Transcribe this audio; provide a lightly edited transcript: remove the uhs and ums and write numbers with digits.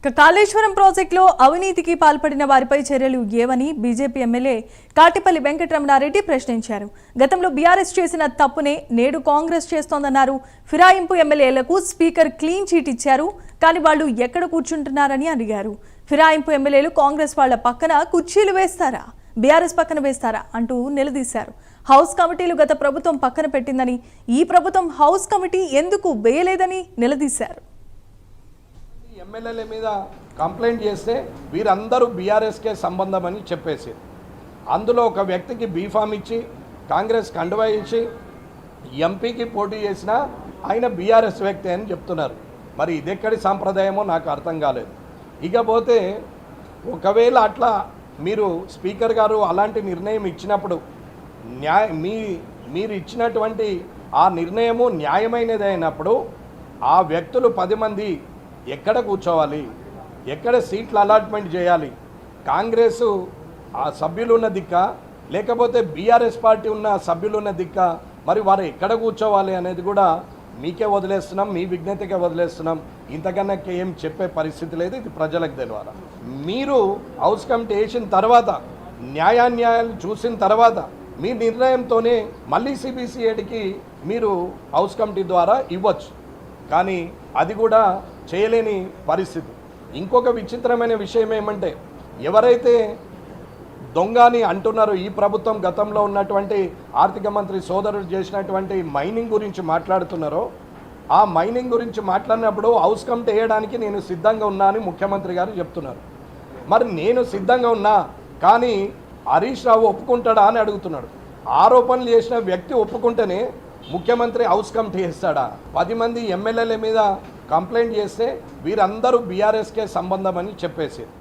కాళేశ్వరం ప్రాజెక్టులో అవినీతికి పాల్పడిన వారిపై చర్యలు ఏవని బీజేపీ ఎమ్మెల్యే కాటిపల్లి వెంకటరమణారెడ్డి ప్రశ్నించారు. గతంలో బీఆర్ఎస్ చేసిన తప్పునే నేడు కాంగ్రెస్ చేస్తోందన్నారు. ఫిరాయింపు ఎమ్మెల్యేలకు స్పీకర్ క్లీన్ చీట్ ఇచ్చారు, కానీ వాళ్ళు ఎక్కడ కూర్చుంటున్నారని అడిగారు. ఫిరాయింపు ఎమ్మెల్యేలు కాంగ్రెస్ వాళ్ల పక్కన కుర్చీలు వేస్తారా, బీఆర్ఎస్ పక్కన వేస్తారా అంటూ నిలదీశారు. హౌస్ కమిటీలు గత ప్రభుత్వం పక్కన పెట్టిందని, ఈ ప్రభుత్వం హౌస్ కమిటీ ఎందుకు వేయలేదని నిలదీశారు. ఎమ్మెల్యేల మీద కంప్లైంట్ చేస్తే వీరందరూ బీఆర్ఎస్కే సంబంధం అని చెప్పేసి, అందులో ఒక వ్యక్తికి బీఫామ్ ఇచ్చి కాంగ్రెస్ కండువా ఇచ్చి ఎంపీకి పోటీ చేసినా ఆయన బీఆర్ఎస్ వ్యక్తి అని చెప్తున్నారు. మరి ఇదెక్కడి సాంప్రదాయమో నాకు అర్థం కాలేదు. ఇకపోతే ఒకవేళ అట్లా మీరు స్పీకర్ గారు అలాంటి నిర్ణయం ఇచ్చినప్పుడు మీరు ఇచ్చినటువంటి ఆ నిర్ణయము న్యాయమైనది అయినప్పుడు ఆ వ్యక్తులు 10 మంది ఎక్కడ కూర్చోవాలి, ఎక్కడ సీట్లు అలాట్మెంట్ చేయాలి, కాంగ్రెసు ఆ సభ్యులు ఉన్న దిక్క లేకపోతే బీఆర్ఎస్ పార్టీ ఉన్న సభ్యులు ఉన్న దిక్క, మరి వారు ఎక్కడ కూర్చోవాలి అనేది కూడా మీకే వదిలేస్తున్నాం, మీ విజ్ఞతకే వదిలేస్తున్నాం. ఇంతకన్నా ఏం చెప్పే పరిస్థితి లేదు. ఇది ప్రజలకు తెలియాలి. మీరు హౌస్ కమిటీ వేసిన తర్వాత న్యాయాన్యాయాలు చూసిన తర్వాత మీ నిర్ణయంతోనే మళ్ళీ సిబిసిఐడికి మీరు హౌస్ కమిటీ ద్వారా ఇవ్వచ్చు, కానీ అది కూడా చేయలేని పరిస్థితి. ఇంకొక విచిత్రమైన విషయం ఏమంటే, ఎవరైతే దొంగ అని అంటున్నారో ఈ ప్రభుత్వం గతంలో ఉన్నటువంటి ఆర్థిక మంత్రి సోదరుడు చేసినటువంటి మైనింగ్ గురించి మాట్లాడుతున్నారో, ఆ మైనింగ్ గురించి మాట్లాడినప్పుడు హౌస్ కమిటీ వేయడానికి నేను సిద్ధంగా ఉన్నా అని ముఖ్యమంత్రి గారు చెప్తున్నారు. మరి నేను సిద్ధంగా ఉన్నా, కానీ హరీష్ రావు ఒప్పుకుంటాడా అని అడుగుతున్నాడు. ఆరోపణలు చేసిన వ్యక్తి ఒప్పుకుంటేనే ముఖ్యమంత్రి హౌస్ కమిటీ వేస్తాడా? 10 మంది ఎమ్మెల్యేల మీద కంప్లైంట్ చేస్తే వీరందరూ బీఆర్ఎస్కే సంబంధం అని చెప్పేసి